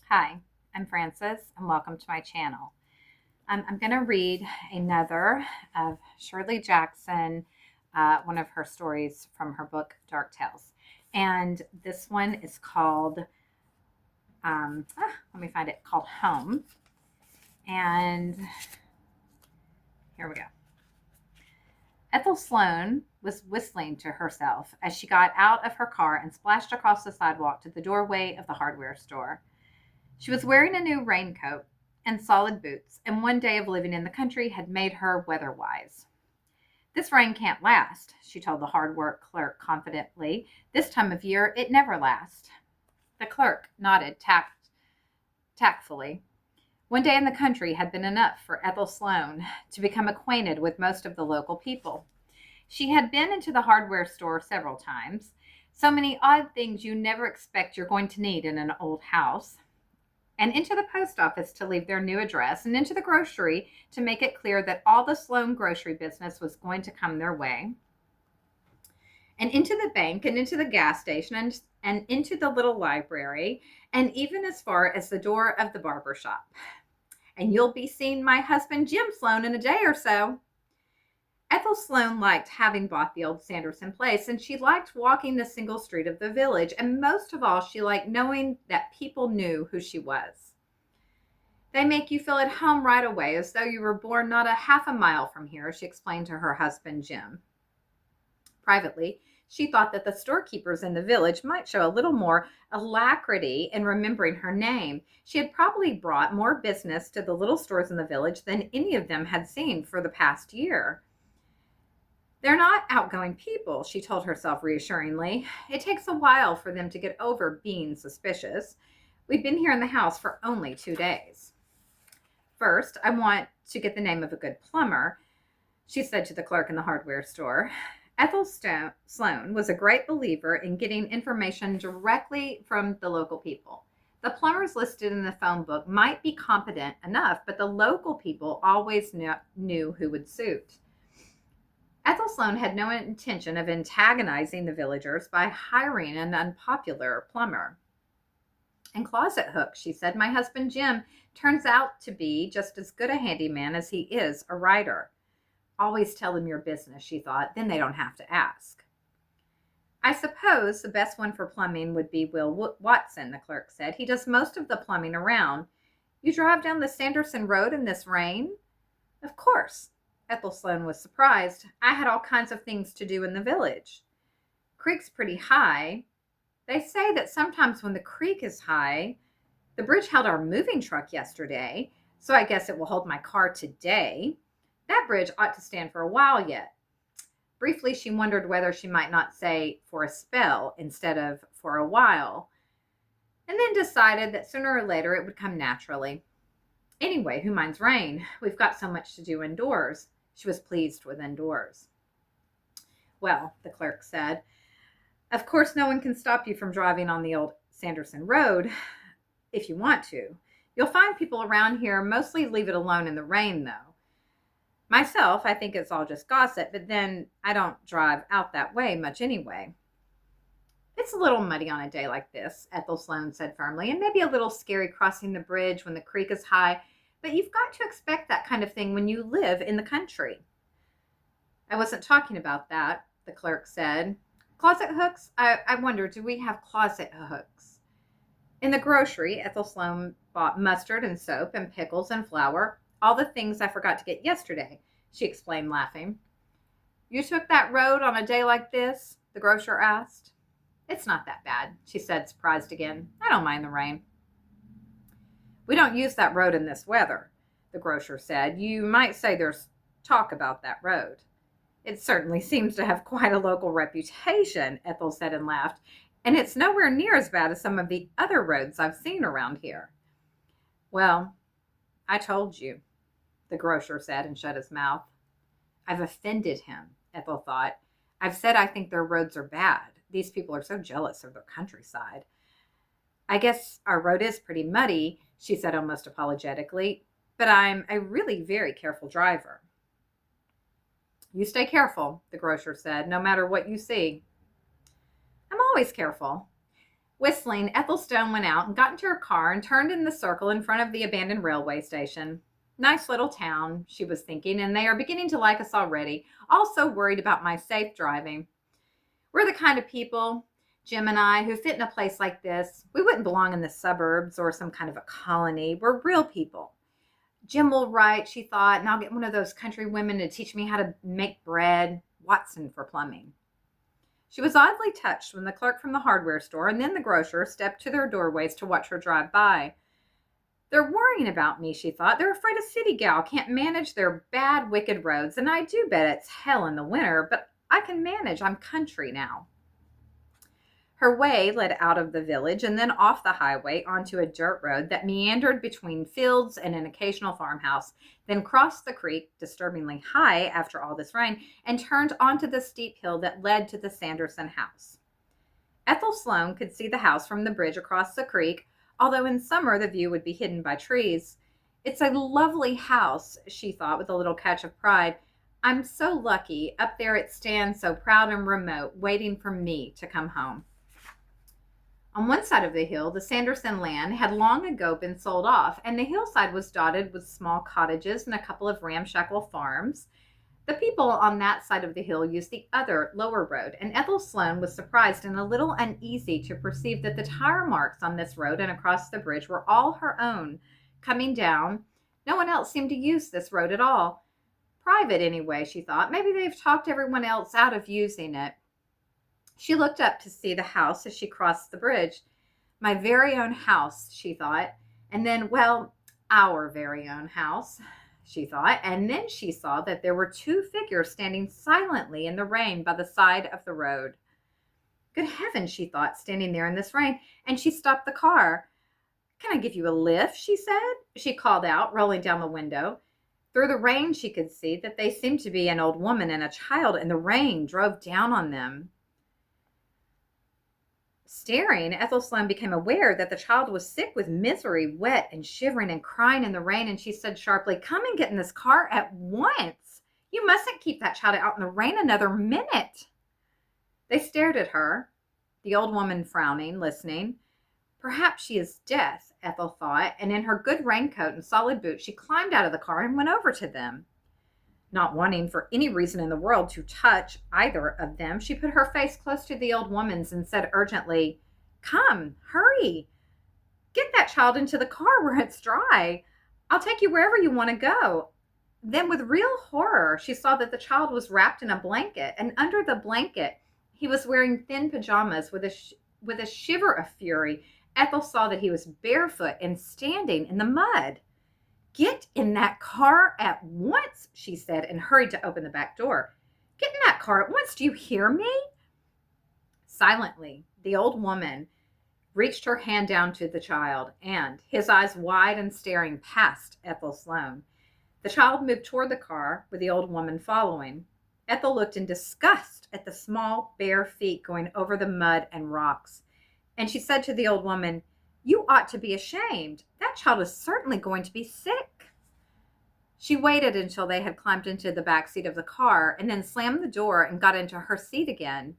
Hi, I'm Frances, and welcome to my channel. I'm going to read another of Shirley Jackson, one of her stories from her book Dark Tales. And this one is called, let me find it, called Home. And here we go. Ethel Sloan was whistling to herself as she got out of her car and splashed across the sidewalk to the doorway of the hardware store. She was wearing a new raincoat and solid boots, and one day of living in the country had made her weather-wise. This rain can't last, she told the hard work clerk confidently. This time of year, it never lasts. The clerk nodded tactfully. One day in the country had been enough for Ethel Sloan to become acquainted with most of the local people. She had been into the hardware store several times. So many odd things you never expect you're going to need in an old house, and into the post office to leave their new address, and into the grocery to make it clear that all the Sloan grocery business was going to come their way, and into the bank, and into the gas station, and into the little library, and even as far as the door of the barber shop. And you'll be seeing my husband Jim Sloan in a day or so. Ethel Sloan liked having bought the old Sanderson place, and she liked walking the single street of the village, and most of all, she liked knowing that people knew who she was. They make you feel at home right away, as though you were born not a half a mile from here, she explained to her husband Jim. Privately, she thought that the storekeepers in the village might show a little more alacrity in remembering her name. She had probably brought more business to the little stores in the village than any of them had seen for the past year. They're not outgoing people, she told herself reassuringly. It takes a while for them to get over being suspicious. We've been here in the house for only 2 days. First, I want to get the name of a good plumber, she said to the clerk in the hardware store. Ethel Sloan was a great believer in getting information directly from the local people. The plumbers listed in the phone book might be competent enough, but the local people always knew who would suit. Ethel Sloan had no intention of antagonizing the villagers by hiring an unpopular plumber. And closet hooks, she said, my husband Jim turns out to be just as good a handyman as he is a writer. Always tell them your business, she thought, then they don't have to ask. I suppose the best one for plumbing would be Will Watson, the clerk said. He does most of the plumbing around. You drive down the Sanderson Road in this rain? Of course. Ethel Sloan was surprised. I had all kinds of things to do in the village. Creek's pretty high. They say that sometimes when the creek is high, the bridge held our moving truck yesterday, so I guess it will hold my car today. That bridge ought to stand for a while yet. Briefly, she wondered whether she might not say for a spell instead of for a while, and then decided that sooner or later it would come naturally. Anyway, who minds rain? We've got so much to do indoors. She was pleased with indoors. Well, the clerk said, of course no one can stop you from driving on the old Sanderson Road if you want to. You'll find people around here mostly leave it alone in the rain, though. Myself, I think it's all just gossip, but then I don't drive out that way much anyway. It's a little muddy on a day like this, Ethel Sloan said firmly, and maybe a little scary crossing the bridge when the creek is high, but you've got to expect that kind of thing when you live in the country. I wasn't talking about that, the clerk said. Closet hooks? I wonder, do we have closet hooks? In the grocery, Ethel Sloan bought mustard and soap and pickles and flour, all the things I forgot to get yesterday, she explained, laughing. You took that road on a day like this? The grocer asked. It's not that bad, she said, surprised again. I don't mind the rain. We don't use that road in this weather, the grocer said. You might say there's talk about that road. It certainly seems to have quite a local reputation, Ethel said and laughed, and it's nowhere near as bad as some of the other roads I've seen around here. Well, I told you, the grocer said and shut his mouth. I've offended him, Ethel thought. I've said I think their roads are bad. These people are so jealous of their countryside. I guess our road is pretty muddy, she said almost apologetically, but I'm a really very careful driver. You stay careful, the grocer said, no matter what you see. I'm always careful. Whistling, Ethel Stone went out and got into her car and turned in the circle in front of the abandoned railway station. Nice little town, she was thinking, and they are beginning to like us already, all so worried about my safe driving. We're the kind of people, Jim and I, who fit in a place like this. We wouldn't belong in the suburbs or some kind of a colony. We're real people. Jim will write, she thought, and I'll get one of those country women to teach me how to make bread. Watson for plumbing. She was oddly touched when the clerk from the hardware store and then the grocer stepped to their doorways to watch her drive by. They're worrying about me, she thought. They're afraid a city gal can't manage their bad, wicked roads, and I do bet it's hell in the winter, but I can manage. I'm country now. Her way led out of the village and then off the highway onto a dirt road that meandered between fields and an occasional farmhouse, then crossed the creek, disturbingly high after all this rain, and turned onto the steep hill that led to the Sanderson house. Ethel Sloane could see the house from the bridge across the creek, although in summer the view would be hidden by trees. It's a lovely house, she thought with a little catch of pride. I'm so lucky. Up there it stands so proud and remote, waiting for me to come home. On one side of the hill, the Sanderson land had long ago been sold off, and the hillside was dotted with small cottages and a couple of ramshackle farms. The people on that side of the hill used the other, lower road, and Ethel Sloane was surprised and a little uneasy to perceive that the tire marks on this road and across the bridge were all her own. Coming down, no one else seemed to use this road at all. Private anyway, she thought. Maybe they've talked everyone else out of using it. She looked up to see the house as she crossed the bridge. My very own house, she thought. And then, well, our very own house, she thought. And then she saw that there were two figures standing silently in the rain by the side of the road. Good heavens, she thought, standing there in this rain. And she stopped the car. Can I give you a lift, she said. She called out, rolling down the window. Through the rain, she could see that they seemed to be an old woman and a child, and the rain drove down on them. Staring, Ethel Sloane became aware that the child was sick with misery, wet and shivering and crying in the rain, and she said sharply, "Come and get in this car at once. You mustn't keep that child out in the rain another minute." They stared at her, the old woman frowning, listening. Perhaps she is deaf, Ethel thought, and in her good raincoat and solid boots, she climbed out of the car and went over to them. Not wanting for any reason in the world to touch either of them, she put her face close to the old woman's and said urgently, "Come, hurry. Get that child into the car where it's dry. I'll take you wherever you want to go." Then with real horror, she saw that the child was wrapped in a blanket, and under the blanket, he was wearing thin pajamas with a shiver of fury. Ethel saw that he was barefoot and standing in the mud. "Get in that car at once," she said, and hurried to open the back door. "Get in that car at once. Do you hear me?" Silently, the old woman reached her hand down to the child, and, his eyes wide and staring, past Ethel Sloane. The child moved toward the car, with the old woman following. Ethel looked in disgust at the small, bare feet going over the mud and rocks, and she said to the old woman, "You ought to be ashamed. That child is certainly going to be sick." She waited until they had climbed into the back seat of the car and then slammed the door and got into her seat again.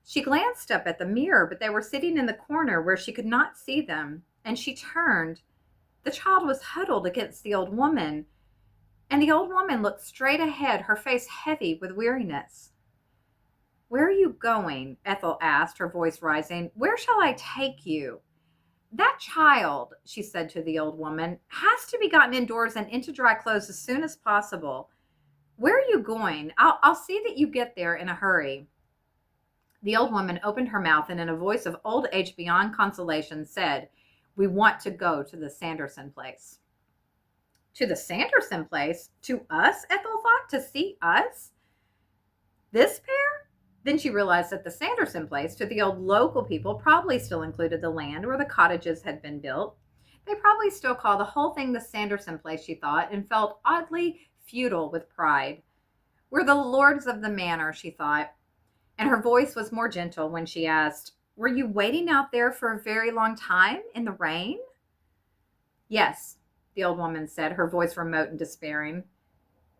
She glanced up at the mirror, but they were sitting in the corner where she could not see them, and she turned. The child was huddled against the old woman, and the old woman looked straight ahead, her face heavy with weariness. "Where are you going?" Ethel asked, her voice rising. "Where shall I take you?" "That child," she said to the old woman, "has to be gotten indoors and into dry clothes as soon as possible. Where are you going? I'll see that you get there in a hurry." The old woman opened her mouth and in a voice of old age beyond consolation said, "We want to go to the Sanderson place." To the Sanderson place? To us, Ethel thought, to see us? This pair? Then she realized that the Sanderson place, to the old local people, probably still included the land where the cottages had been built. They probably still call the whole thing the Sanderson place, she thought, and felt oddly feudal with pride. "We're the lords of the manor," she thought, and her voice was more gentle when she asked, "Were you waiting out there for a very long time in the rain?" "Yes," the old woman said, her voice remote and despairing.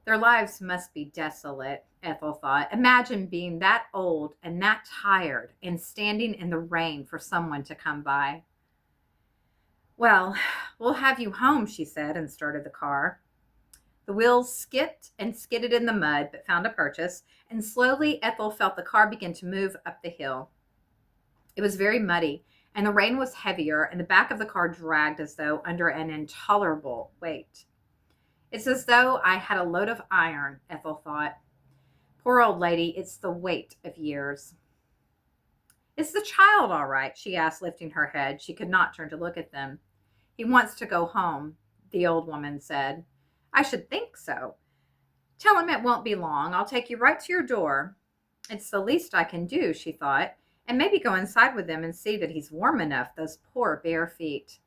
"Their lives must be desolate. Ethel thought. Imagine being that old and that tired and standing in the rain for someone to come by. Well, we'll have you home, she said, and started the car. The wheels skipped and skidded in the mud, but found a purchase, and slowly Ethel felt the car begin to move up the hill. It was very muddy, and the rain was heavier, and the back of the car dragged as though under an intolerable weight. It's as though I had a load of iron, Ethel thought. Poor old lady, it's the weight of years. Is the child all right? She asked, lifting her head. She could not turn to look at them. He wants to go home, the old woman said. I should think so. Tell him it won't be long. I'll take you right to your door. It's the least I can do, she thought, and maybe go inside with him and see that he's warm enough, those poor bare feet.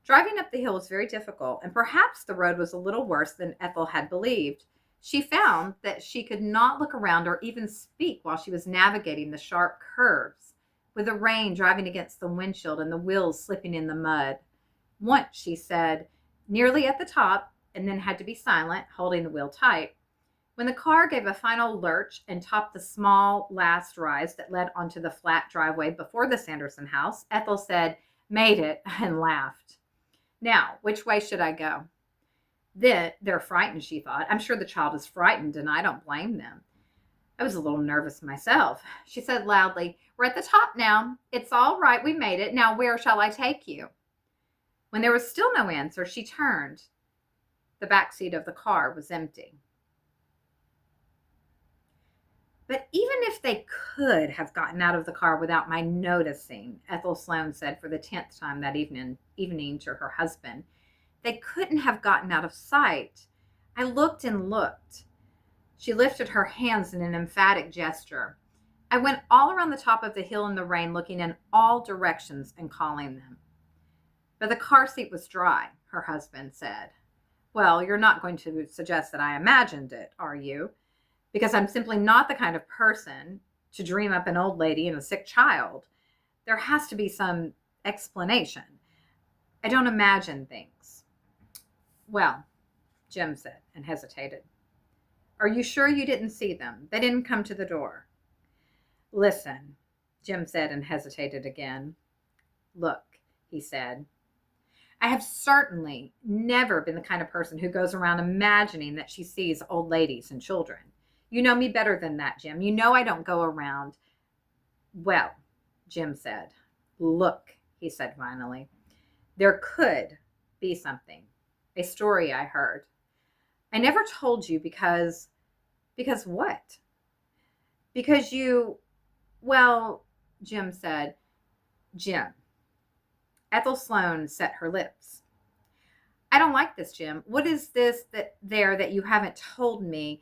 Driving up the hill was very difficult, and perhaps the road was a little worse than Ethel had believed. She found that she could not look around or even speak while she was navigating the sharp curves, with the rain driving against the windshield and the wheels slipping in the mud. Once she said, nearly at the top, and then had to be silent, holding the wheel tight. When the car gave a final lurch and topped the small last rise that led onto the flat driveway before the Sanderson house, Ethel said, made it, and laughed. Now, which way should I go? They're frightened, she thought. I'm sure the child is frightened, and I don't blame them. I was a little nervous myself. She said loudly, we're at the top now. It's all right. We made it. Now, where shall I take you? When there was still no answer, she turned. The back seat of the car was empty. But even if they could have gotten out of the car without my noticing, Ethel Sloane said for the 10th time that evening to her husband, they couldn't have gotten out of sight. I looked and looked. She lifted her hands in an emphatic gesture. I went all around the top of the hill in the rain, looking in all directions and calling them. But the car seat was dry, her husband said. Well, you're not going to suggest that I imagined it, are you? Because I'm simply not the kind of person to dream up an old lady and a sick child. There has to be some explanation. I don't imagine things. Well, Jim said and hesitated. Are you sure you didn't see them? They didn't come to the door. Listen, Jim said and hesitated again. Look, he said. I have certainly never been the kind of person who goes around imagining that she sees old ladies and children. You know me better than that, Jim. You know I don't go around. Well, Jim said. Look, he said finally. There could be something. A story I heard. I never told you because what? Because you, well, Jim said. Jim. Ethel Sloane set her lips. I don't like this, Jim. What is this that you haven't told me?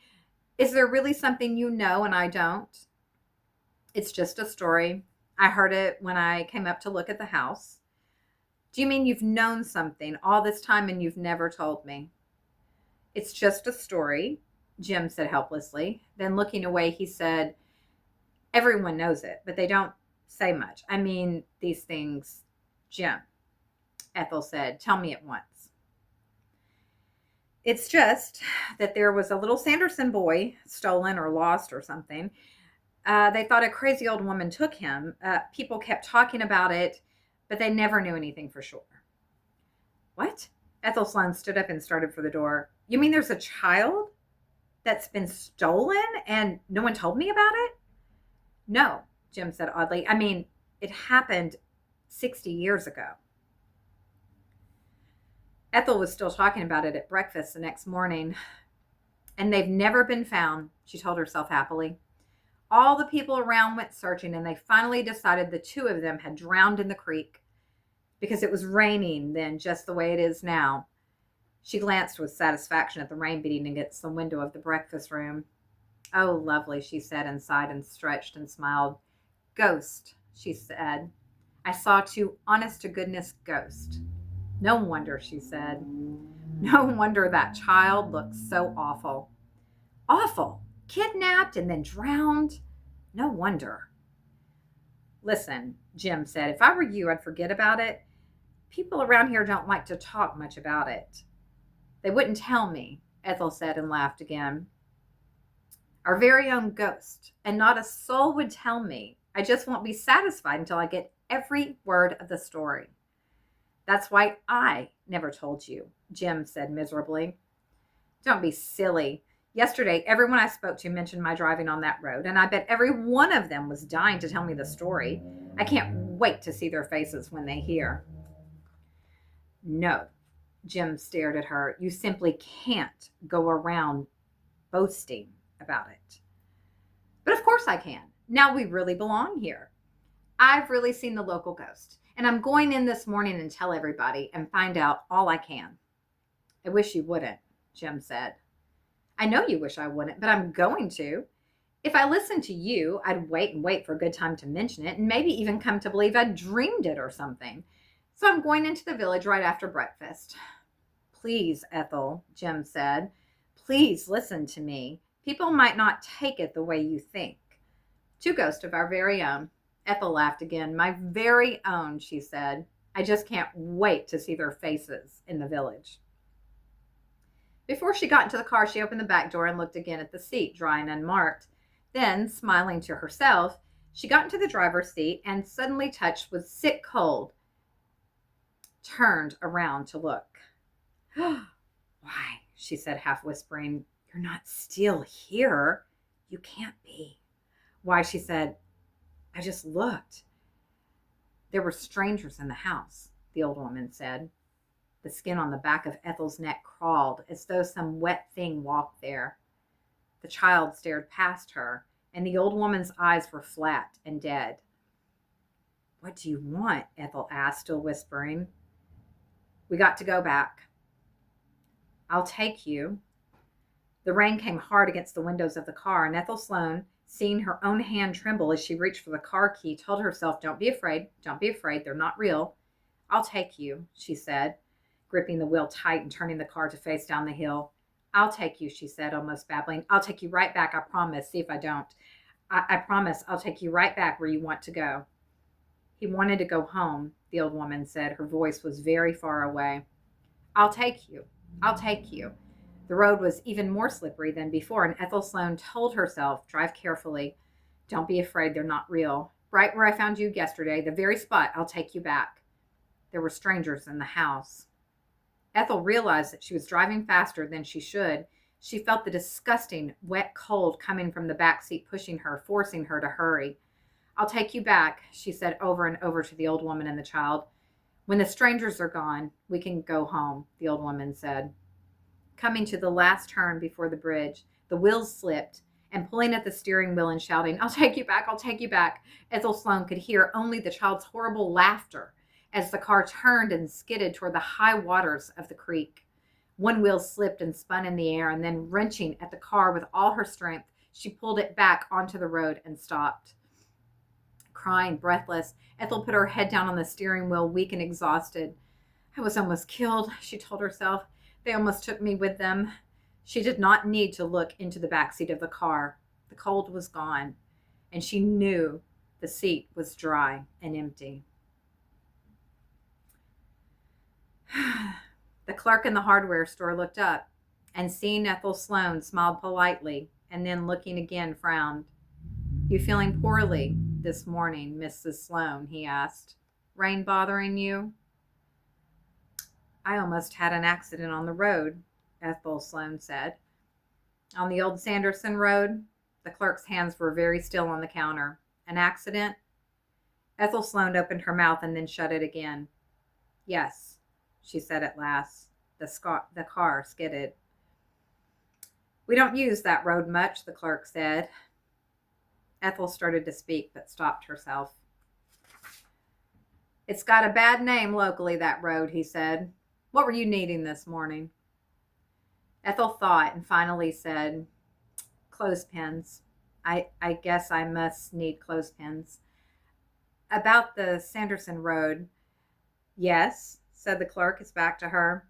Is there really something you know and I don't? It's just a story. I heard it when I came up to look at the house. Do you mean you've known something all this time and you've never told me? It's just a story, Jim said helplessly. Then looking away, he said, everyone knows it, but they don't say much. I mean, these things, Jim, Ethel said, tell me at once. It's just that there was a little Sanderson boy stolen or lost or something. They thought a crazy old woman took him. People kept talking about it, but they never knew anything for sure. What? Ethel Sloane stood up and started for the door. You mean there's a child that's been stolen and no one told me about it? No, Jim said oddly. I mean, it happened 60 years ago. Ethel was still talking about it at breakfast the next morning. And they've never been found, she told herself happily. All the people around went searching, and they finally decided the two of them had drowned in the creek because it was raining then, just the way it is now. She glanced with satisfaction at the rain beating against the window of the breakfast room. Oh, lovely, she said, and sighed and stretched and smiled. Ghost, she said. I saw two honest-to-goodness ghosts. No wonder, she said. No wonder that child looked so awful. Awful. Kidnapped and then drowned. No wonder. Listen, Jim said, if I were you, I'd forget about it. People around here don't like to talk much about it. They wouldn't tell me, Ethel said and laughed again. our very own ghost, and not a soul would tell me. I just won't be satisfied until I get every word of the story. That's why I never told you, Jim said miserably. Don't be silly. Yesterday, everyone I spoke to mentioned my driving on that road, and I bet every one of them was dying to tell me the story. I can't wait to see their faces when they hear. No, Jim stared at her. You simply can't go around boasting about it. But of course I can. Now we really belong here. I've really seen the local ghost, and I'm going in this morning and tell everybody and find out all I can. I wish you wouldn't, Jim said. I know you wish I wouldn't, but I'm going to. If I listened to you, I'd wait and wait for a good time to mention it and maybe even come to believe I'd dreamed it or something. So I'm going into the village right after breakfast. Please, Ethel, Jim said. Please listen to me. People might not take it the way you think. Two ghosts of our very own. Ethel laughed again. My very own, she said. I just can't wait to see their faces in the village. Before she got into the car, she opened the back door and looked again at the seat, dry and unmarked. Then, smiling to herself, she got into the driver's seat and, suddenly touched with sick cold, turned around to look. Why, she said, half whispering, you're not still here. You can't be. Why, she said, I just looked. There were strangers in the house, the old woman said. The skin on the back of Ethel's neck crawled as though some wet thing walked there. The child stared past her, and the old woman's eyes were flat and dead. What do you want? Ethel asked, still whispering. We got to go back. I'll take you. The rain came hard against the windows of the car, and Ethel Sloane, seeing her own hand tremble as she reached for the car key, told herself, don't be afraid, they're not real. I'll take you, she said, gripping the wheel tight and turning the car to face down the hill. I'll take you, she said, almost babbling. I'll take you right back, I promise. See if I don't. I promise I'll take you right back where you want to go. He wanted to go home, the old woman said. Her voice was very far away. I'll take you. The road was even more slippery than before, and Ethel Sloane told herself, drive carefully. Don't be afraid, they're not real. Right where I found you yesterday, the very spot, I'll take you back. There were strangers in the house. Ethel realized that she was driving faster than she should. She felt the disgusting, wet cold coming from the back seat, pushing her, forcing her to hurry. I'll take you back, she said over and over to the old woman and the child. When the strangers are gone, we can go home, the old woman said. Coming to the last turn before the bridge, the wheels slipped, and pulling at the steering wheel and shouting, I'll take you back, Ethel Sloane could hear only the child's horrible laughter as the car turned and skidded toward the high waters of the creek. One wheel slipped and spun in the air, and then wrenching at the car with all her strength, she pulled it back onto the road and stopped. Crying, breathless, Ethel put her head down on the steering wheel, weak and exhausted. I was almost killed, she told herself. They almost took me with them. She did not need to look into the back seat of the car. The cold was gone, and she knew the seat was dry and empty. The clerk in the hardware store looked up, and seeing Ethel Sloane, smiled politely, and then looking again, frowned. You feeling poorly this morning, Mrs. Sloane? He asked. Rain bothering you? I almost had an accident on the road, Ethel Sloane said. On the old Sanderson Road? The clerk's hands were very still on the counter. An accident? Ethel Sloane opened her mouth and then shut it again. Yes, she said at last. The car skidded. We don't use that road much, the clerk said. Ethel started to speak, but stopped herself. It's got a bad name locally, that road, he said. What were you needing this morning? Ethel thought and finally said, clothespins. I guess I must need clothespins. About the Sanderson Road. Yes, said the clerk, his back to her.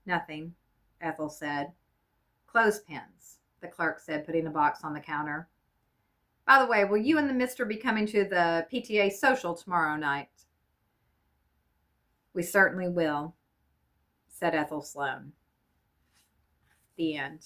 Nothing, Ethel said. Clothespins, the clerk said, putting a box on the counter. By the way, will you and the mister be coming to the PTA social tomorrow night? We certainly will, said Ethel Sloane. The end.